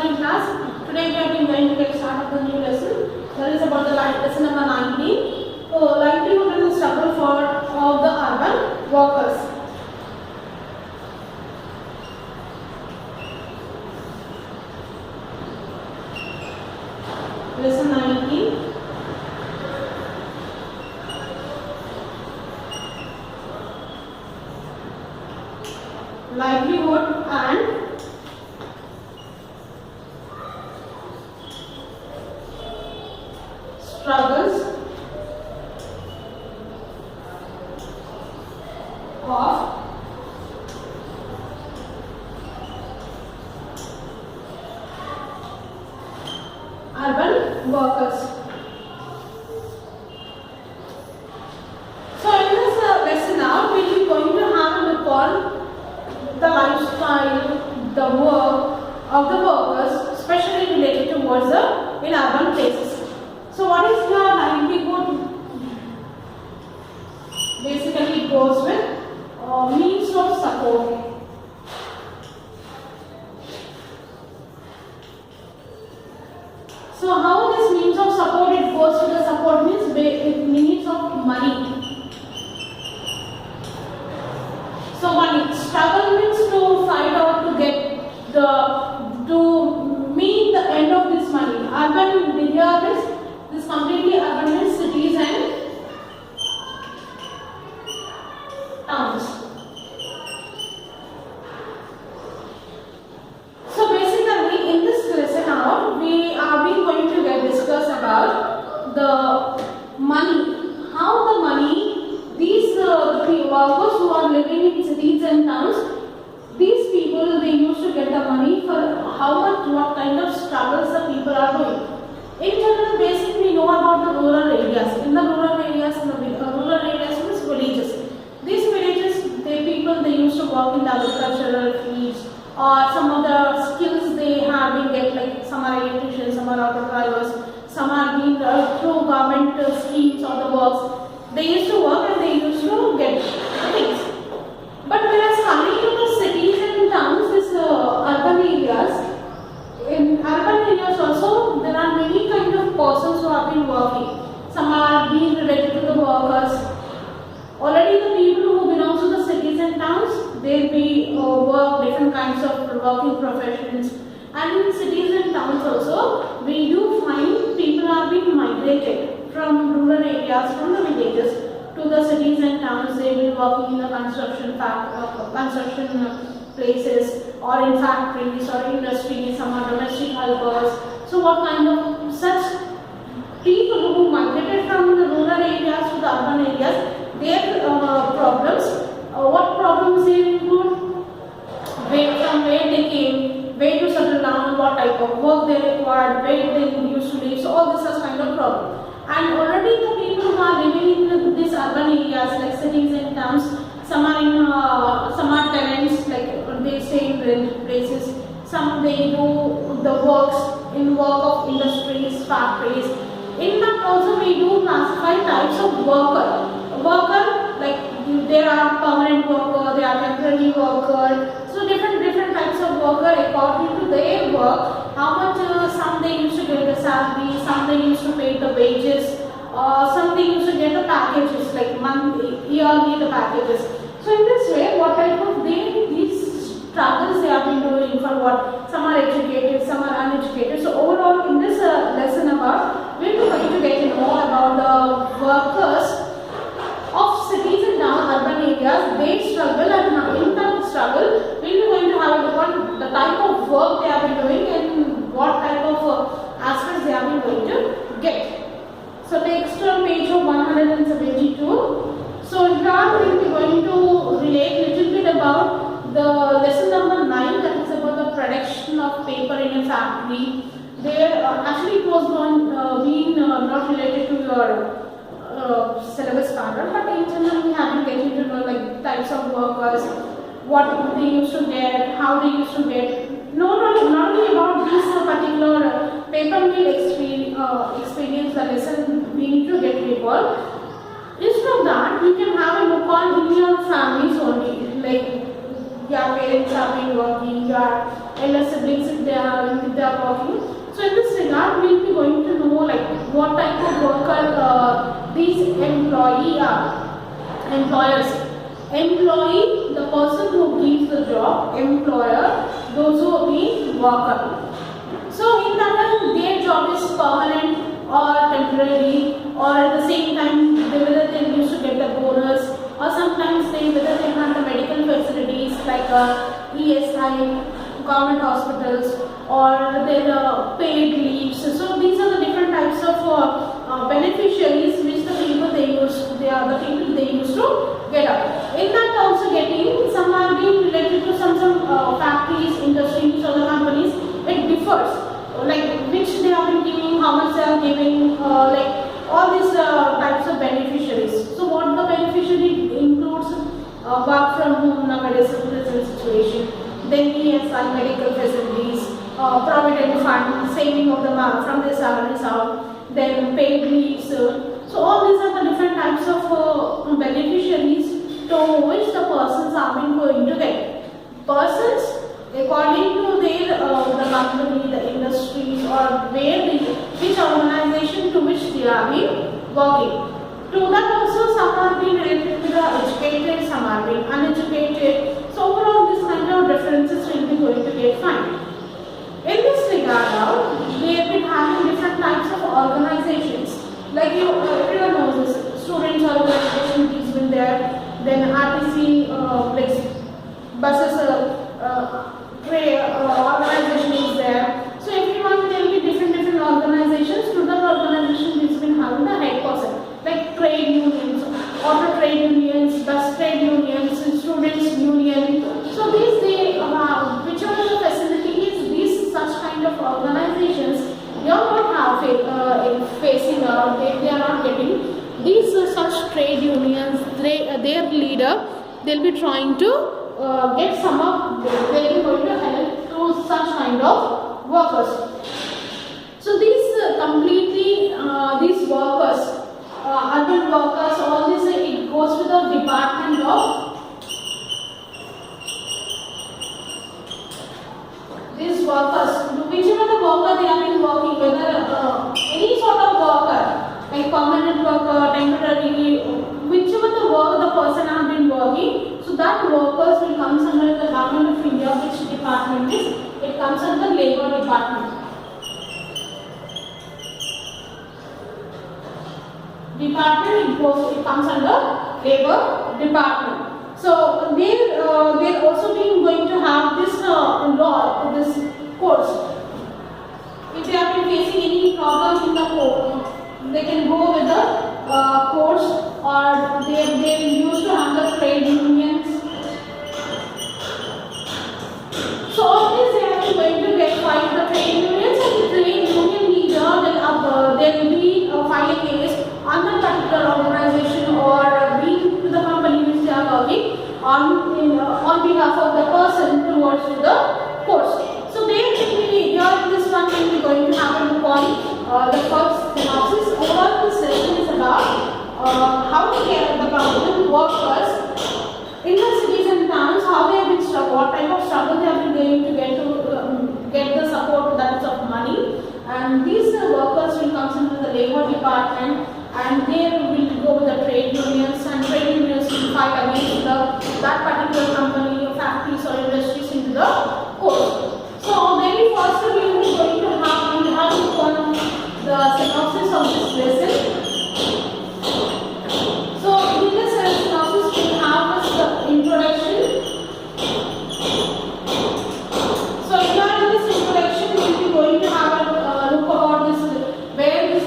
morning class. Today we are going to get started the new lesson. That is about the lesson number 19. Livelihood and the struggle for of the urban workers. Lesson 19. Livelihood and struggles of urban workers. So in this lesson now we will be going to have a look on the lifestyle, the work of the workers, especially related towards the in urban places. So what is your livelihood? Basically it goes with means of support. So how this means of support it goes to the support means means of money. So money, struggle means to fight out to get to meet the end of this money. Urban here is this completely urban cities and towns. So basically in this lesson now we are going to discuss about the money, how the money, these the workers who are living in cities and towns, these people they used to get the money for how much, what kind of struggles the people are doing. In general, basically we know about the rural areas. In the rural areas, means villages. These villages, they used to work in the agricultural fields, or some of the skills they have been get, like some are electricians, some are auto drivers, some are being through government schemes or the works. They used to work and they used to get things. But whereas coming to the cities and towns, this urban areas. In urban areas also, there are many kind of persons who have been working. Some are being related to the workers. Already the people who belong to the cities and towns, they be work different kinds of working professions. And in cities and towns also, we do find people are being migrated from rural areas, from the villages to the cities and towns. They will be working in the construction places, or in factories or industries, some are domestic helpers. So what kind of such people who migrated from the rural areas to the urban areas, their problems, what problems they include, from where they came, where to settle down, what type of work they required, where they used to live, so all this is kind of problem. And already the people who are living in these urban areas like cities and towns, some are tenants, like they stay in rent places. Some they do the works in work of industries, factories. In that also we do classify types of worker. Like there are permanent worker, there are temporary worker. So different types of worker according to their work. How much some they used to get the salary, some they used to pay the wages, some they used to get the packages like monthly, yearly the packages. So in this way, what type of these struggles they have been doing for what? Some are educated, some are uneducated. So overall in this lesson about, we are going to get to know about the workers of cities and urban areas. They struggle, and in that struggle, we are going to have a look on the type of work they have been doing and what type of aspects they have been going to get. So next page of 172. So here we are going to relate little bit about the lesson number 9, that is about the production of paper in a factory. There actually it was not related to your syllabus pattern, but in general we have been getting to know like types of workers, what they used to get, how they used to get. Not only about this particular paper mill experience, the lesson we need to get involved. Instead of that, you can have a look on in your families only, like your parents have been working, your elder siblings if they are are working. So in this regard, we will be going to know like what type of worker these employees are. Employers. Employee, the person who gives the job. Employer, those who are being worker. So in that their job is permanent or temporary, or at the same time whether they used to get the bonus, or sometimes whether they have the medical facilities like ESI, government hospitals, or their paid leaves. So these are the different types of beneficiaries which the people they used to get up. In that also getting, some are being related to some factories, industries, or the companies. It differs, like which they have been giving, how much they are giving, like all these types of beneficiaries. So what the beneficiary includes, work from home nowadays in present situation, then ESI, medical facilities, provident fund, saving of the from their salaries out, then paid leaves. So all these are the different types of beneficiaries to which the persons are going to get. Persons according to their the company, the industries, or which organization to which they are being working. To that also some are being related to the educated, some are being uneducated. So overall this kind of differences will be going to get fine. In this regard now, we have been having different types of organizations. Like everyone knows this, students organization is been there, then RTC like buses organization is there. So everyone there will be different organizations. To that organization has been having the head person, like trade unions, auto trade unions, bus trade unions, students union. So these whichever the facilities, these such kind of organizations, they are not facing they are not getting. These such trade unions, their leader, they'll be trying to get some of, they will going to help to such kind of workers. So these completely these workers, urban workers, all this it goes to the department of these workers. Whichever the worker they have been working, whether any sort of worker, like permanent worker, temporary, whichever the work the person has been working. So that workers will comes under the Government of India. Which department is? It comes under Labour Department. It comes under Labour Department. So they're also being going to have this law, this course. If they have been facing any problems in the court, they can go with the courts, or they used to have the trade unions. So all this they are going to get filed the trade unions, and the trade union leader they will be filing case on that particular organization or being to the company which they are working on behalf of the person towards the courts. So basically here this one will be going to have a look on the first synopsis. Overall this session is about how to care the government workers in the cities and towns, how they have been struggled, what type of struggle they have been going to get the support that is of money. And these workers will come into the Labour Department, and they will go with the trade unions, and trade unions will fight against that particular company or factories or industries into the court. So very first we are going to have the synopsis of this lesson. So in this synopsis we have the introduction. So here in this introduction we will be going to have a look about this, where this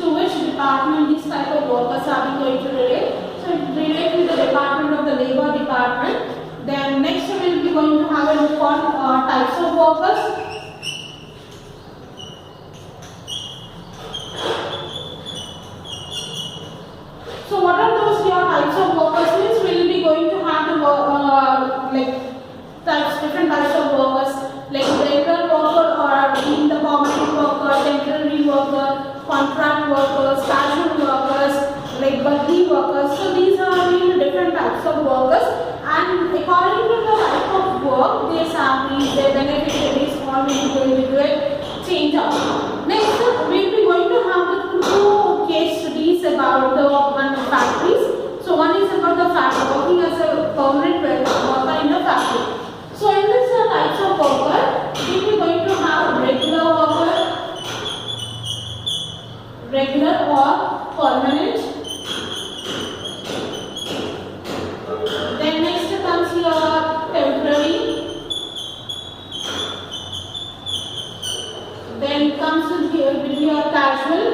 to which department these type of workers are going to relate. So it relates with the department of the Labour Department. Then next we will be going to have a look on types of workers. So what are those types of workers? Means we will be going to have different types of workers, like regular worker, or being the permanent worker, temporary worker, contract workers, casual workers, like buddy workers. So these are the different types of workers, and according to the type of work, their salaries, their beneficiaries, all will be going to data. Next, we'll be going to have the two case studies about the factories. So one is about the factory working as a permanent worker in a factory. So in this types of worker, we'll be going to have regular worker, regular or permanent. Then next comes your temporary. Then comes with your casual.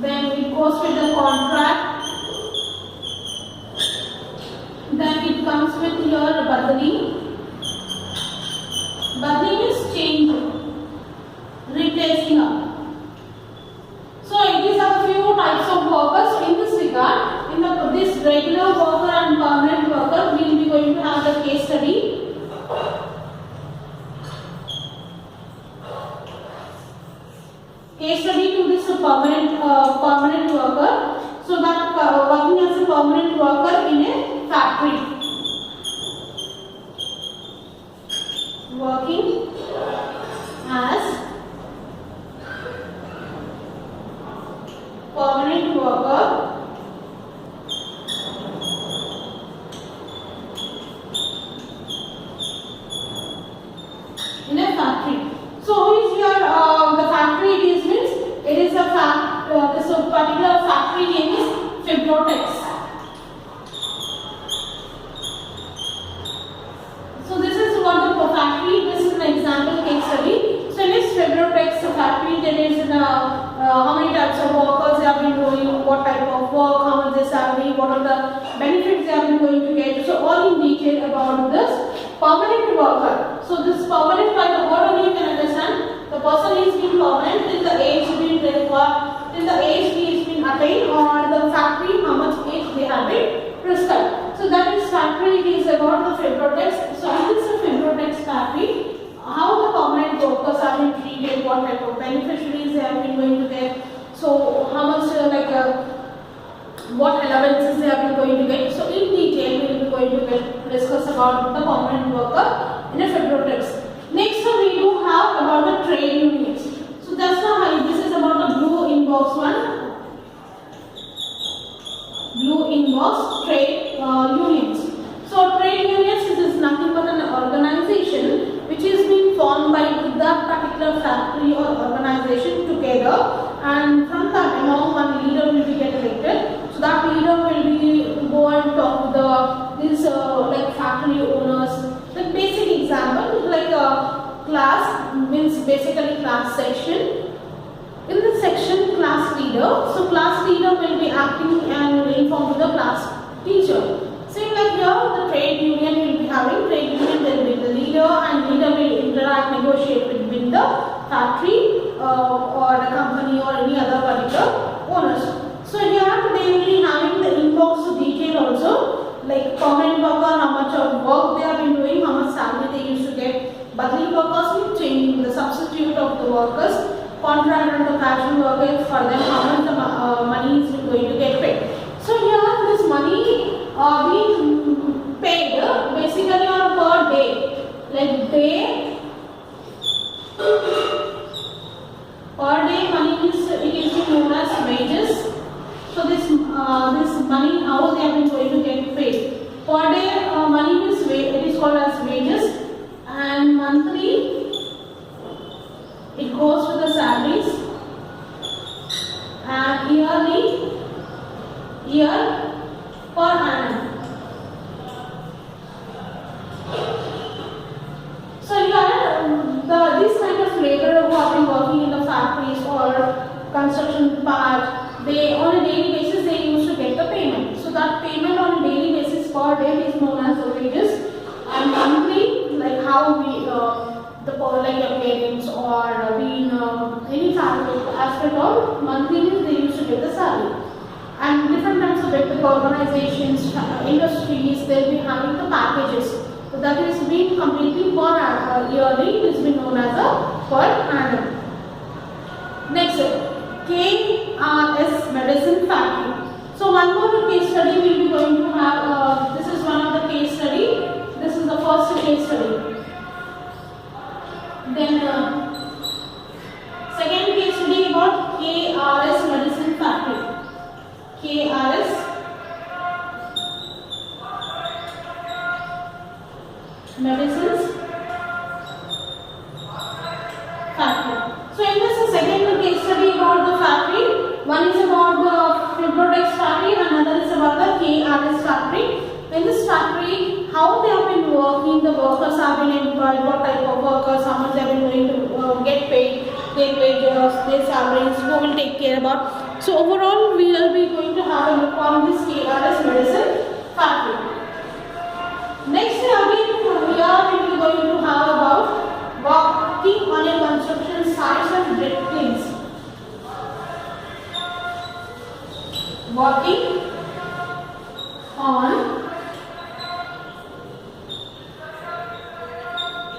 Then it goes with the contract. Then it comes with your badali. Badali is changing, replacing up. So these are a few types of workers in this regard. In this regular worker and permanent worker, we will be going to have the case study. Case study to this permanent worker. So that working as a permanent worker in a factory. Working as permanent worker in a factory. So who is your the factory it is means it is a this particular factory name is Fibrotex. So this is what the factory, this is an example case study. So in this Fibrotex factory there is how many types of workers they have been doing, what type of work, how much they salary, what are the benefits they have been going to get. So all in detail about this permanent worker. So this permanent worker, what only you can understand, the person is being permanent till the age being required, till the age he is being attained, or the factory how much age they have been prescribed. So that is factory is about the Fibrotex. So in this Fibrotex factory, how the permanent workers are being treated, what type of beneficiaries they have been going to get, so how much what allowances they have been going to get. So in detail we will be going to discuss about the permanent worker in a Fibrotex. Next we do have about the trade unions. So that's how this is about the blue inbox one. Blue inbox trade unions. So trade unions is nothing but an organization which is being formed by that particular factory or organization together, and from that among one leader will be get elected. So that leader will be go and talk to these like factory owners. The basic example like a class means basically class section. In the section class leader, so class leader will be acting and inform to the class teacher. Same like here, the trade union will be having, trade union will be the leader and leader will interact, negotiate between the factory or the company or any other particular owners. So here they will be having the inbox detail also, like permanent worker, how much of work they have been doing, how much salary they used to get, badali workers will changing the substitute of the workers, contract and the casual workers for them, how much the money is going to get paid. So here this money being paid basically on per day, like day per day money is it is known as wages. So this money how they have been going to get paid per day money is it is called as wages, and monthly it goes to the salaries, and year per annum. So here this kind of laborer who have been working in the factories or construction part, they on a daily basis they used to get the payment. So that payment on a daily basis per day is known as the wages, and monthly like how we like your parents or being any family aspect of monthly they used to get the salary. And different types of big organizations, industries, they'll be having the packages. So that is being completely per yearly, it is being known as a per annum. Next, KRS Medicine Factory. So one more case study we will be going to have. This is one of the case study. This is the first case study. Then medicines factory. So in this second case study about the factory, one is about the Fibrotex factory and another is about the KRS factory. In this factory, how they have been working, the workers have been employed, what type of workers, how much they have been going to get paid, their wages, their salaries, who will take care about. So overall, we will be going to have a look on this KRS medicine factory. Next, again, we are going to have about working on a construction sites and bricklayings. Working on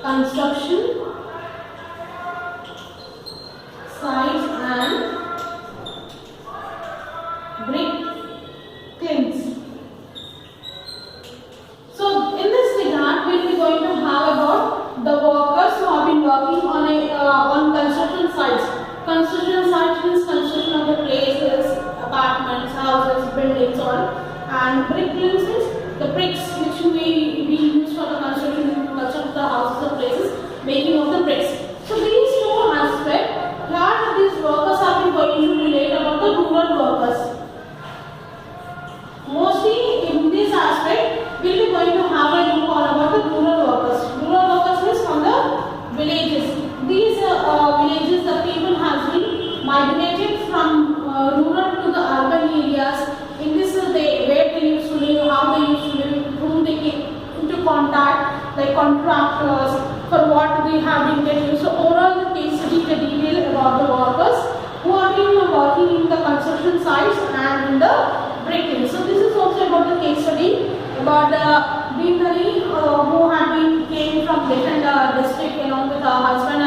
construction sites and bricklayings. So in this regard, we will be going to have about the workers who have been working on on construction sites. Construction sites means construction of the places, apartments, houses, buildings, all. And bricklayings means the bricks which we use for the construction of the houses or places, making of the bricks. So these two aspects, here these workers have been going to relate about the rural workers. Mostly in this aspect, we will be going to have a look on about the rural workers. Rural workers means from the villages. These villages, the people has been migrated from rural to the urban areas. In this, where they used to live, how they used to live, whom they came into contact, like contractors, for what they have been getting. So overall, the case study, the detail about the workers who have been working in the construction sites and in the bricklaying. So this is also about the case study about the Deanari who had been came from different district along with her husband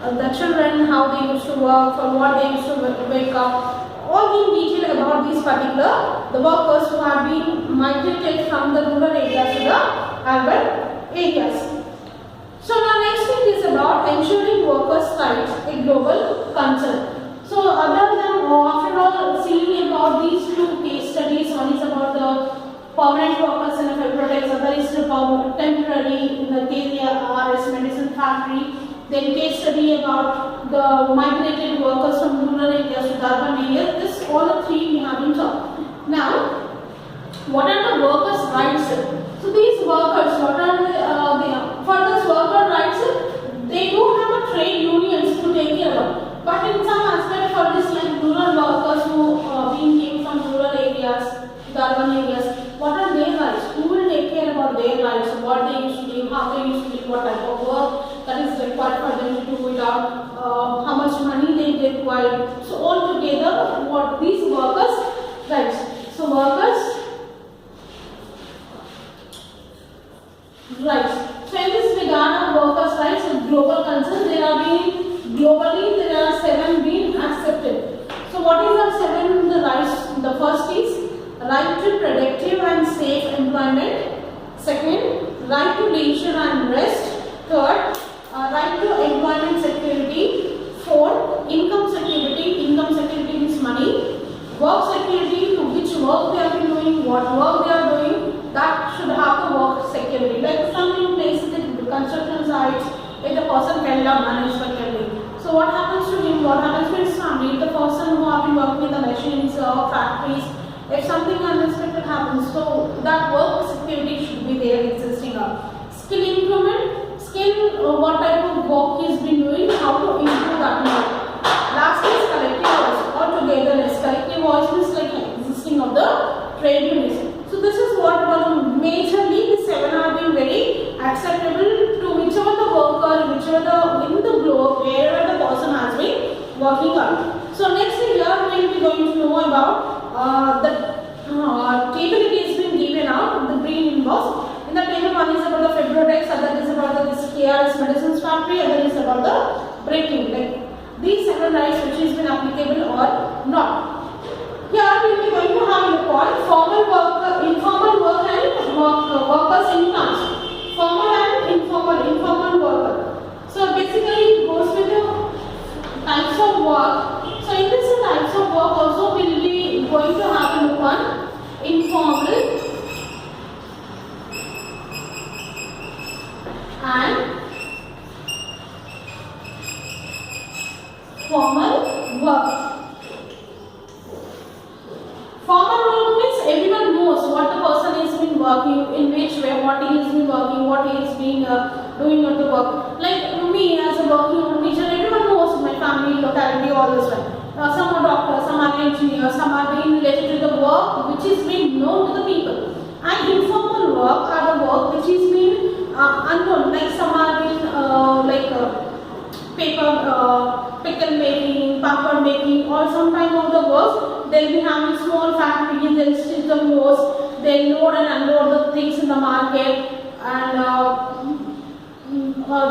and the children, how they used to work, for what they used to wake up. All in detail about these particular the workers who have been migrated from the rural areas to the urban areas. So now next thing is about ensuring workers' rights, a global concern. So other than after all seeing about these two case studies, one is about the permanent workers in the Fibrotex, other is about temporary in the KRS medicine factory. Then case study about the migrated workers from rural areas to urban areas. This all the three we have been taught. Now, what are the workers' rights? So these workers, what are for this worker rights? They do have a trade unions to take care of. But in some aspect for this, like rural workers who came from rural areas, the urban areas, what are their rights? Who will take care about their rights? What they used to do, how they used to do, what type of work that is required for them to do it out, how much money they require. So all together, what these workers' rights. So workers' rights. So in this regard of workers' rights and global concerns, globally there are 7 being accepted. So what is the 7 the rights? The first is right to productive and safe employment. Second, right to leisure and rest. Third, right to employment security. Fourth, income security. Income security means money. Work security, to which work they have been doing, what work they are doing, that should have the work security. Like some places in construction sites, if the person fell down unexpectedly. So what happens to him? What happens to his family? The person who have been working in the machines or factories, if something unexpected happens, so that work security should be there existing. Skill improvement, what type of work he's been doing, how to improve that work. Last is collective voice or togetherness. Collective voice is like existing of the trade unions. So this is what majorly the 7 have been very acceptable to whichever the worker, whichever in the globe, wherever the person has been working on. So next here we will be going to know about the table it has been given out, the green inbox. In the table one is about the Fibrotex, other is about the KRS medicines factory, other is about the breaking. Like these 7 rights which has been applicable or not. Here we will be going to have a look on formal work, informal work and workers in plants. Formal and informal worker. So basically it goes with the types of work. So in this types of work also we will be going to have a look on informal working, in which way, what he has been working, what he has been doing on the work. Like me as a working teacher, everyone knows my family, locality, all this one. Some are doctors, some are engineers, some are being related to the work which is being known to the people. And informal work are the work which is being unknown, like some are being paper, pickle making, papad making, or some type of the works. They'll be having small factories, they'll stitch the clothes, they'll load and unload the things in the market, and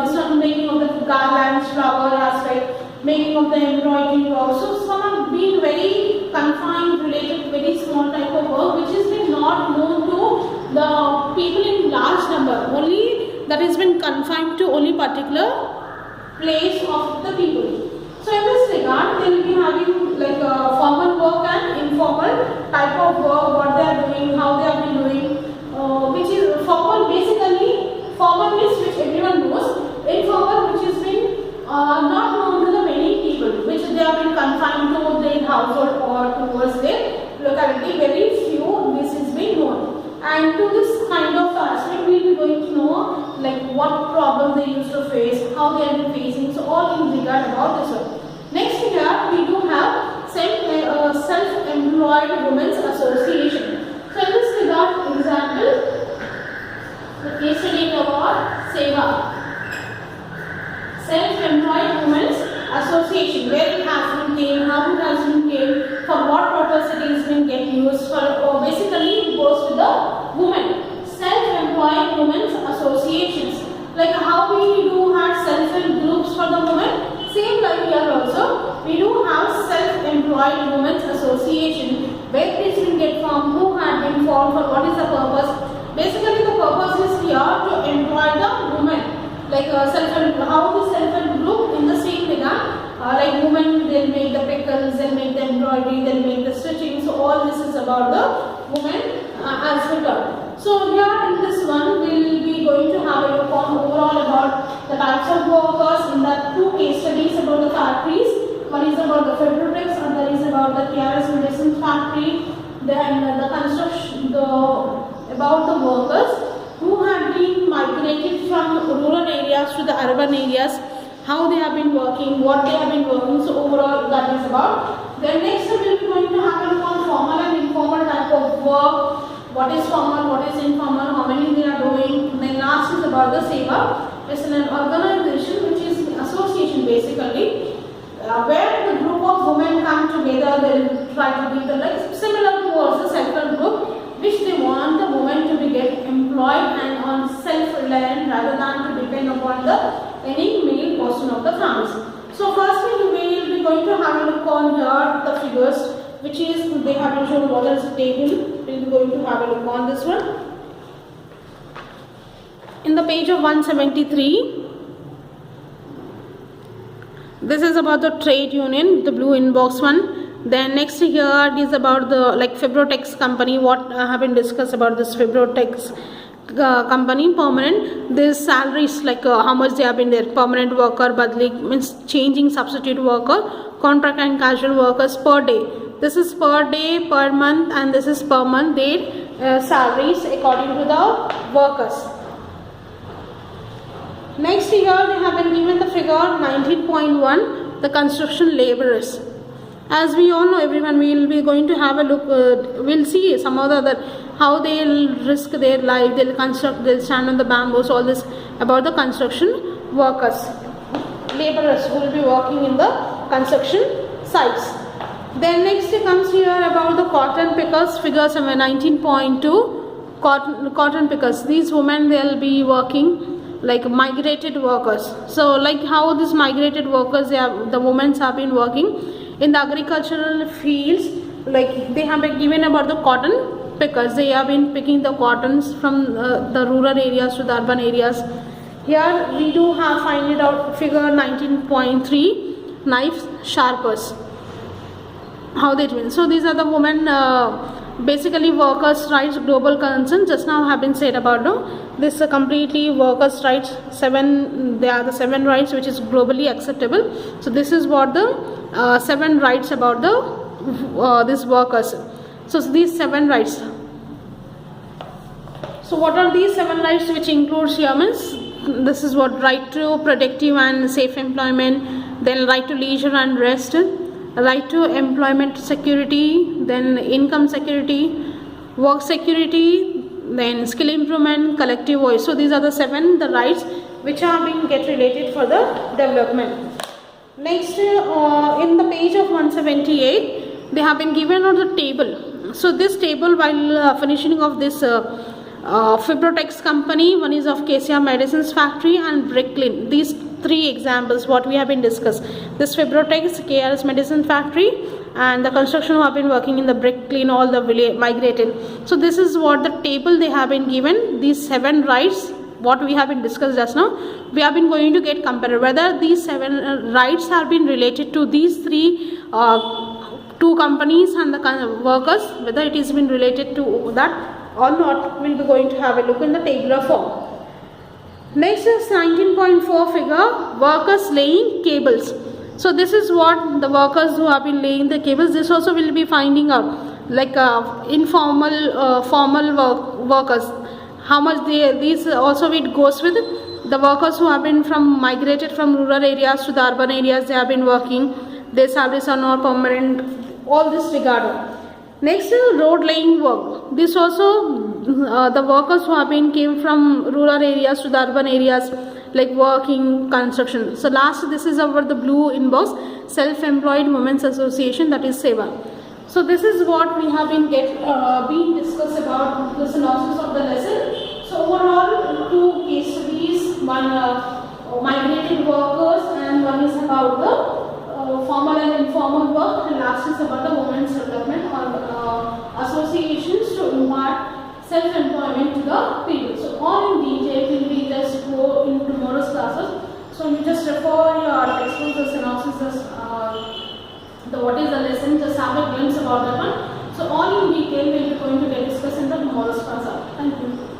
this one making of the garlands, flower aspect, making of the embroidery work. So some have been very confined, related, very small type of work, which has been not known to the people in large number. Only that has been confined to only particular place of the people. So in this regard, they will be having like formal work and informal type of work, what they are doing, how they have been doing, which is formal. Basically, formal is which everyone knows. Informal, which has been not known to the many people, which they have been confined to their household or towards their locality. Very few this is being known. And to this kind of aspect, we will be going to know like what problems they used to face, how they have been facing. So all in regard about this one. Next here we do have self-employed women's association. So in this regard, example, the case study about Seva. Self-employed women's association, where it has been came, how it has been came, for what purpose it is been get used for, or basically it goes to the women. Self-employed women's associations, like how we do have self-help groups for the women, same like here also, we do have self-employed women's association, where this will get formed, who had been formed, for what is the purpose. Basically the purpose is here to employ the women. Like self-help, how the self-help group in the same regard, like women, they'll make the pickles, they'll make the embroidery, they'll make the stitching. So all this is about the women as we talk. So here in this one, we will be going to have a look on overall about the types of workers in the two case studies about the factories. One is about the Febrotex, and other is about the KRS Medicine factory. Then the construction, about the workers who have been migrated from rural areas to the urban areas, how they have been working, what they have been working. So overall that is about. Then next we will be going to have a look on formal and informal type of work. What is formal, what is informal, how many they are doing. Then last is about the Seva. It's an organization which is an association basically, where the group of women come together. They will try to be the like similar towards the self-help group, which they want the women to be get employed and on self-reliant rather than to depend upon the any male person of the families. So firstly we will be going to have a look on here the figures, which is they have been shown what is the table. We will be going to have a look on this one. In the page of 173, this is about the trade union, the blue inbox one. Then next here is about the like Febrotex company, what have been discussed about this Febrotex company. Permanent, this salaries like how much they have been there, permanent worker, badly means changing substitute worker, contract and casual workers per day. This is per day, per month, and this is per month their salaries according to the workers. Next here they have been given the figure 19.1, the construction laborers. As we all know, everyone, we will be going to have a look, we'll see some of the other, how they'll risk their life, they'll construct, they'll stand on the bamboos, all this about the construction workers, laborers who will be working in the construction sites. Then next it comes here about the cotton pickers, figures number 19.2, cotton pickers. These women, they'll be working like migrated workers. So like how these migrated workers, the women have been working in the agricultural fields, like they have been given about the cotton pickers. They have been picking the cottons from the rural areas to the urban areas. Here we do have find it out figure 19.3, knife sharpers. How they do it. So these are the women, basically workers' rights, global concern. Just now have been said about this completely workers' rights. They are the 7 rights which is globally acceptable. So this is what the 7 rights about the these workers. So these 7 rights. So what are these 7 rights which includes here means, this is what: right to protective and safe employment, then right to leisure and rest, right to employment security, then income security, work security, then skill improvement, collective voice. So these are the 7 the rights which are being get related for the development. Next, in the page of 178, they have been given on the table. So this table, while finishing of this Fibrotex company, one is of KCR Medicines Factory and Bricklin. These 3 examples what we have been discussed. This Fibrotex, KRS Medicine Factory, and the construction who have been working in the Bricklin, all the migrated. So this is what the table they have been given. These 7 rights what we have been discussed just now, we have been going to get compared whether these 7 rights have been related to these 3 2 companies and the workers, whether it has been related to that or not. We'll be going to have a look in the tabular form. Next is 19.4 figure, workers laying cables. So this is what the workers who have been laying the cables. This also will be finding out like informal formal workers, how much these also it goes with the workers who have been migrated from rural areas to the urban areas. They have been working, their salaries are not permanent, all this regard. Next is road laying work. This also the workers who have been came from rural areas to the urban areas, like working, construction. So last, this is our the blue inbox, Self-Employed Women's Association, that is SEWA. So this is what we have been being discussed about the synopsis of the lesson. So overall, 2 case studies, one migrated workers and one is about the formal and informal work, and last is about the women's development or associations to impart self-employment to the people. So all in detail will be just go in tomorrow's classes. So you just refer your textbooks, the synopsis, what is the lesson, just have a glimpse about that one. So all in detail we will be going to get discussed in the tomorrow's class. Thank you.